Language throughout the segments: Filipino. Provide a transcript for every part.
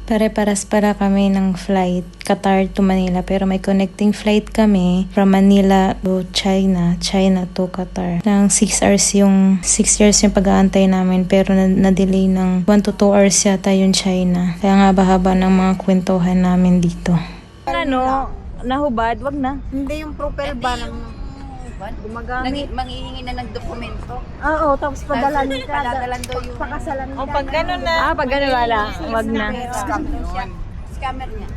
Pare-paras para kami ng flight, Qatar to Manila. Pero may connecting flight kami from Manila to China, China to Qatar. Nang 6 hours yung, 6 years yung pag-aantay namin. Pero na-delay ng 1 to 2 hours yata yung China. Kaya nga haba ng mga kwentuhan namin dito. Ano? Nahubad? Wag na. Hindi yung propel ba ng gumagamit. Manghihingi na ng dokumento. Oo, tapos padalan ka. Padadalan daw yung Pakasalan ka. O pag gano'n na. Pag gano'n wala. Wag na. scammer niya.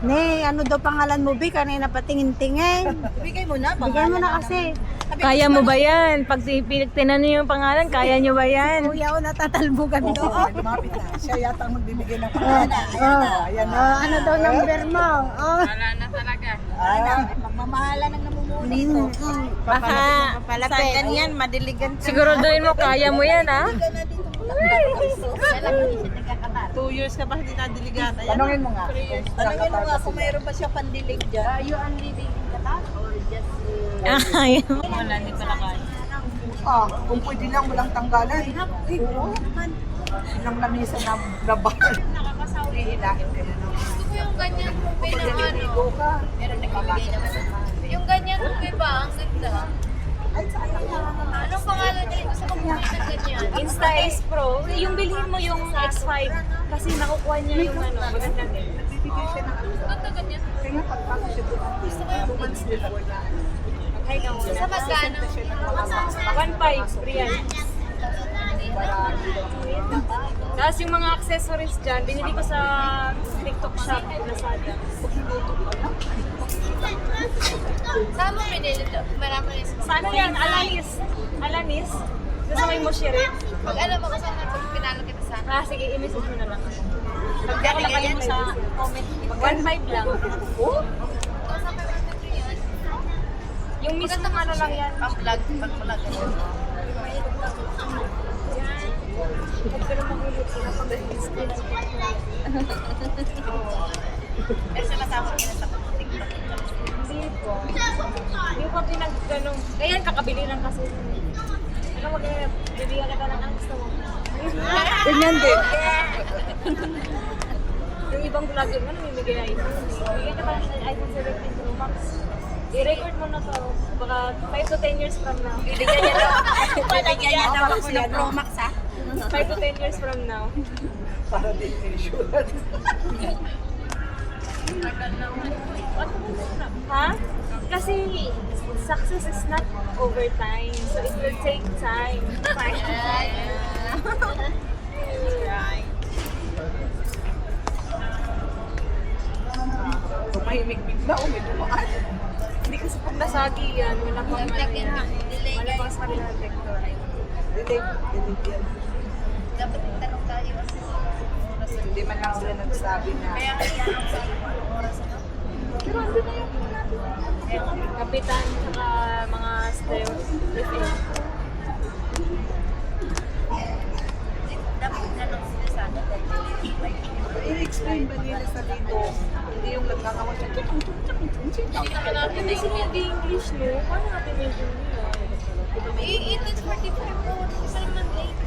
Ne, ano daw pangalan mo, Bi? Kanina patingin-tingin. Bigay mo na. Bigay mo na kasi. Kaya mo ba yan? Pag tinanong niyo yung pangalan, kaya niyo ba yan? Kuya, o natatalbugan doon. Lumapit na. Siya yata ang magbibigay ng pangalan. Ayan na. Ano daw number mo? Oh. Wala na talaga. Magmamahala ng namumuna. Baka Sa ganyan, madiligan ka. siguraduhin mo, kaya mo yan, ha? 2 years ka pa hindi nadiligan. Tanungin mo nga. Tanungin mo nga kung mayroon ba siya pandilig dyan. Are you on living in Qatar or just... Ay, wala, hindi pala kaya. Kung pwede lang walang tanggalan. Ilang lamisa na nabahal. Hihilahin ka na. Gusto ko yung ganyan kung ano. Pero nagbibigay naman ng yung ganyan kung ba, ang ganda. Anong pangalan niya? Gusto ko bumili ng ganyan. Insta Ace Pro, yung bilhin mo yung X5 kasi nakukuha niya yung ano, maganda din. Nagbibigay siya ng ano. Ganda ganyan. Kaya pagpapag siya doon. Gusto ko yung 2 months before na. Ay, ka sa muna. magkano. 1.5, real. Tapos yung mga accessories dyan, binili ko sa TikTok shop, Lazada. Saan mo pinili ito? Marami rin sa Sa ano yan? Alanis. Alanis. Sa may Moshiri. pag alam mo kung saan pag pinalo kita sa Ah, sige, i-message mo na lang. Pag ako nakalin mo sa comment, 1.5 lang. Yung mismo ano lang yan. pang vlog, pag vlog. Huwag ka na magulit ko na pag-display. Pero siya kasama ko na sa TikTok. Hindi po. Hindi ko pinag-ganong. Kaya kakabili lang kasi. Ano bibigyan kita ng ang gusto mo. Ganyan din. Yung ibang vlogger mo, namimigay na iPhone. Bigyan kita ng iPhone 17 Pro Max. I-record mo na to. Baka 5 to 10 years from now. Bibigyan niya daw. Bibigyan niya daw ako ng Pro Max ha. 5 to 10 years from now. Para din insurance. Ha? Kasi success is not over time. So it will take time. Right. Tumahimik bigla o may dumaan. Hindi kasi pag nasagi yan, wala pang Delay wala pang guys. sa kanila vector. Delay yan. Dapat tanong tayo. Hindi man lang sila nagsabi na. Kaya kaya ako sa oras na. Kapitan, saka mga steps. Dapat tanong sila sa atin. I-explain ba nila sa dito? Hindi yung nagkakawa siya. Hindi sila hindi English, no? Paano natin maintindihan? It is 44 po. Isa naman late.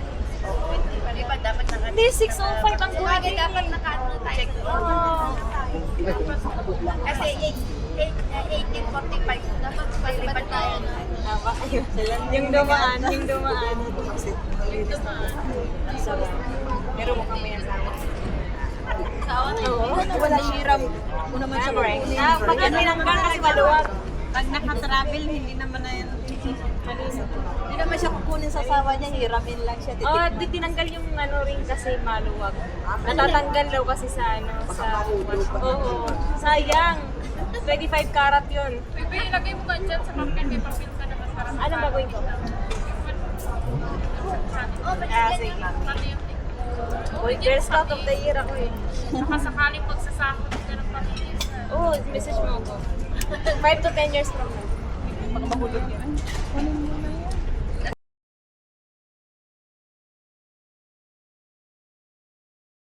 Diba dapat naka... Hindi, 6:05 ang Bagay boarding. dapat naka-ano tayo. Oh. Kasi 18:45. Dapat palipad tayo. Yung dumaan, yung dumaan. Pero mukhang may asawa. Oo. Wala hiram. Mo naman siya makunin. Pag yan binanggan kasi maluwag. Pag naka-travel, hindi naman na yan. Hindi naman siya kukunin sa sawa niya, hiramin lang siya. Oh, di tinanggal yung ano rin kasi maluwag. Natatanggal daw kasi sa ano, sa oo. Sayang. 25 karat yun. Bebe, ilagay mo ka dyan sa pumpkin. May pumpkin ka na para sa... Anong gagawin ko? Oh, ba't Ah, yan sige. yung... Uy, Girl Scout of the Year ako eh. Nakasakaling pagsasahod ka ng pamilya. Oo, message mo ako. 5 to 10 years from now. Pag mahulog yan.